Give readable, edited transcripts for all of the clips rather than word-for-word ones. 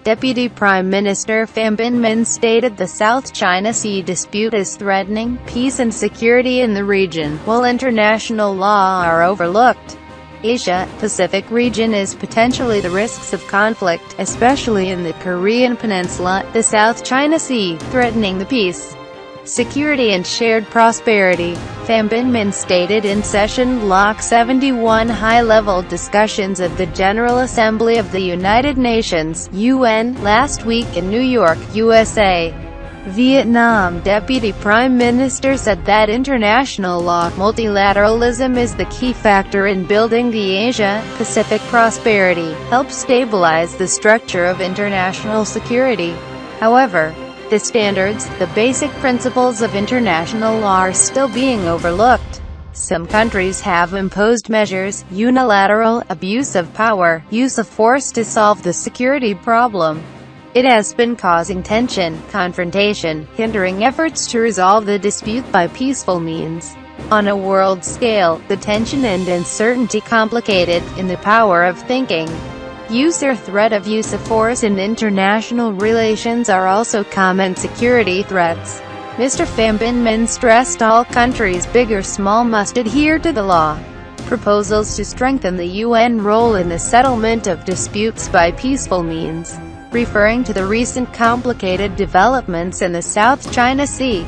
Deputy Prime Minister Pham Binh Minh stated the South China Sea dispute is threatening peace and security in the region, while international law are overlooked. Asia-Pacific region is potentially the risks of conflict, especially in the Korean Peninsula, the South China Sea, threatening the peace, security and shared prosperity. Pham Binh Minh stated in Session Block 71 high-level discussions of the General Assembly of the United Nations (UN) last week in New York, USA. Vietnam Deputy Prime Minister said that international law, multilateralism is the key factor in building the Asia-Pacific prosperity, help stabilize the structure of international security. However, the standards, the basic principles of international law are still being overlooked. Some countries have imposed measures, unilateral, abuse of power, use of force to solve the security problem. It has been causing tension, confrontation, hindering efforts to resolve the dispute by peaceful means. On a world scale, the tension and uncertainty complicated, in the power of thinking. Use or threat of use of force in international relations are also common security threats. Mr. Pham Binh Minh stressed all countries, big or small, must adhere to the law. Proposals to strengthen the UN role in the settlement of disputes by peaceful means. Referring to the recent complicated developments in the South China Sea,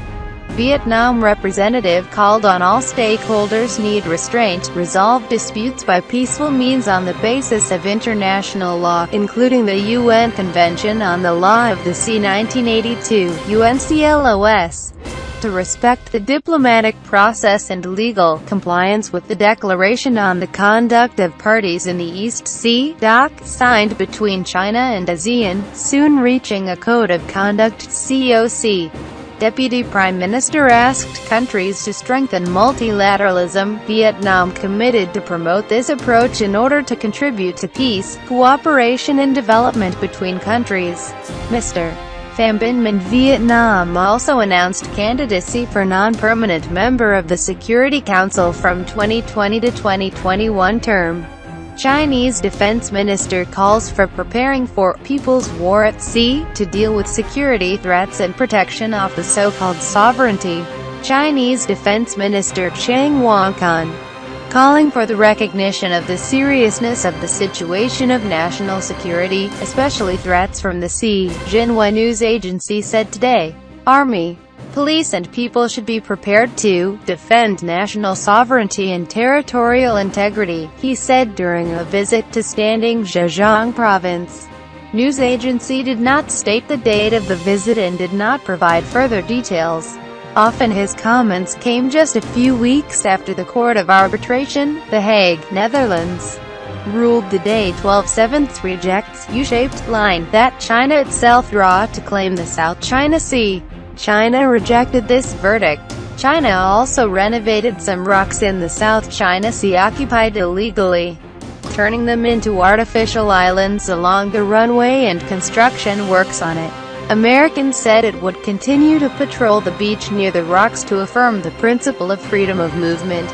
Vietnam representative called on all stakeholders need restraint, resolve disputes by peaceful means on the basis of international law, including the UN Convention on the Law of the Sea 1982, UNCLOS, to respect the diplomatic process and legal compliance with the Declaration on the Conduct of Parties in the East Sea (DOC), signed between China and ASEAN, soon reaching a Code of Conduct (COC). Deputy Prime Minister asked countries to strengthen multilateralism. Vietnam committed to promote this approach in order to contribute to peace, cooperation and development between countries. Mr. Pham Binh Minh Vietnam also announced candidacy for non-permanent member of the Security Council from 2020 to 2021 term. Chinese Defense Minister calls for preparing for "people's war at sea" to deal with security threats and protection of the so-called sovereignty. Chinese Defense Minister Chang Won-kan, calling for the recognition of the seriousness of the situation of national security, especially threats from the sea, Xinhua news agency said today. Army, police and people should be prepared to defend national sovereignty and territorial integrity, he said during a visit to Standing Zhejiang province. News agency did not state the date of the visit and did not provide further details. Often his comments came just a few weeks after the Court of Arbitration, The Hague, Netherlands, ruled the day 12/7 rejects U-shaped line that China itself draw to claim the South China Sea. China rejected this verdict. China also renovated some rocks in the South China Sea occupied illegally, turning them into artificial islands along the runway, and construction works on it. Americans said it would continue to patrol the beach near the rocks to affirm the principle of freedom of movement,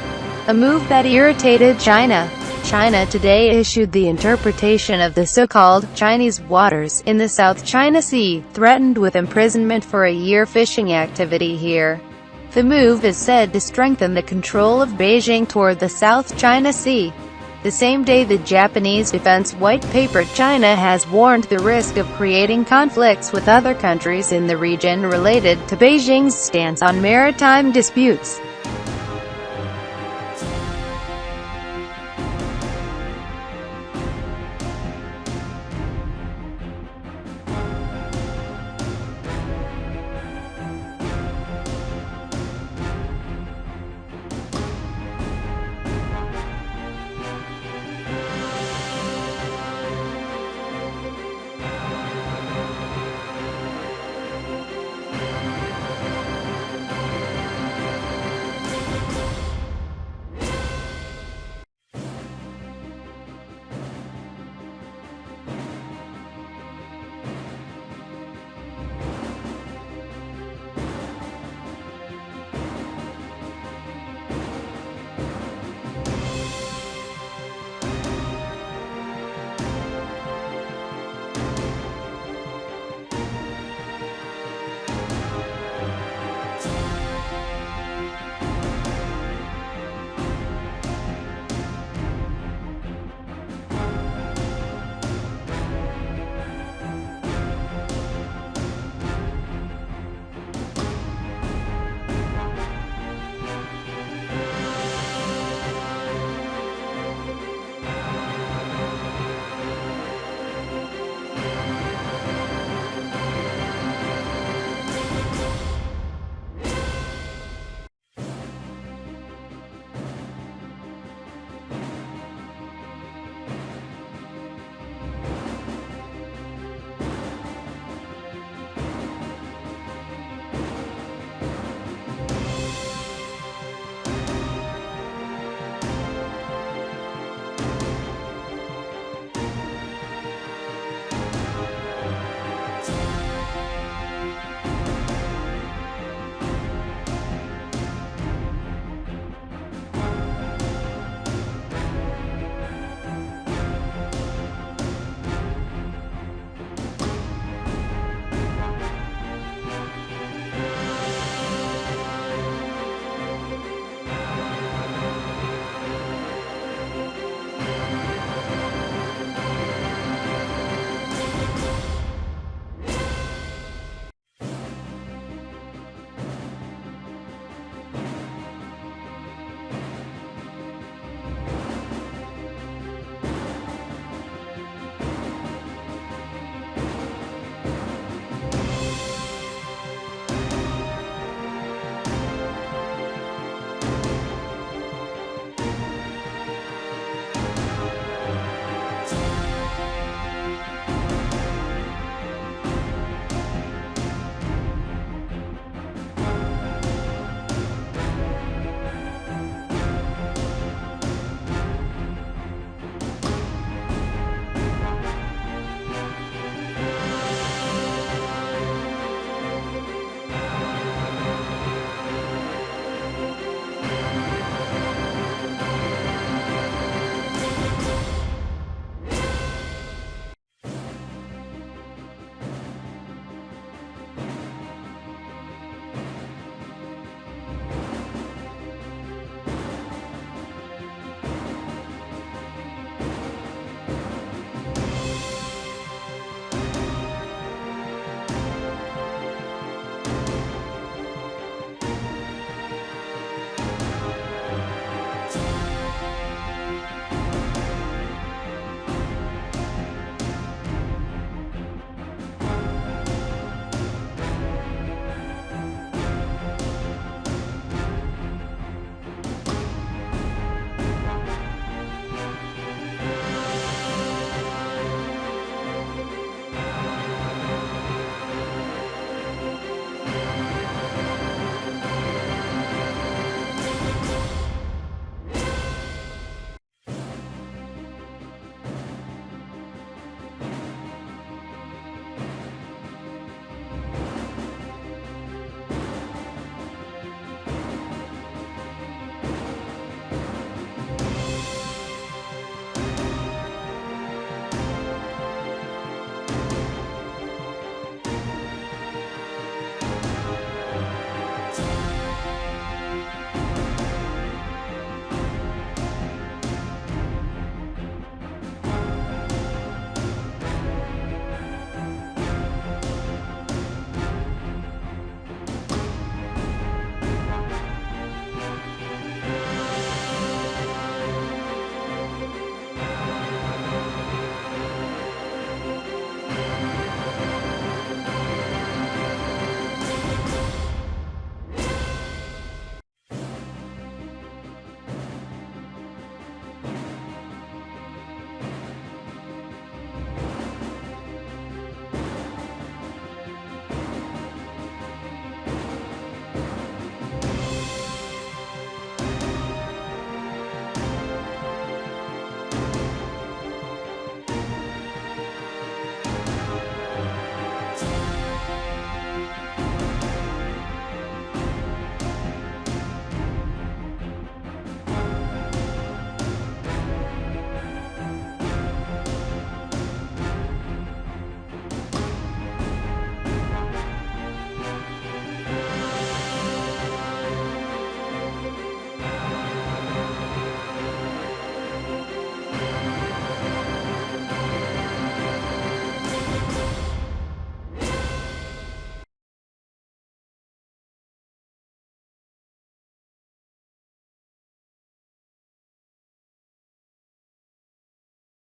a move that irritated China. China today issued the interpretation of the so-called Chinese waters in the South China Sea, threatened with imprisonment for a year fishing activity here. The move is said to strengthen the control of Beijing toward the South China Sea. The same day the Japanese Defense White Paper, China has warned the risk of creating conflicts with other countries in the region related to Beijing's stance on maritime disputes.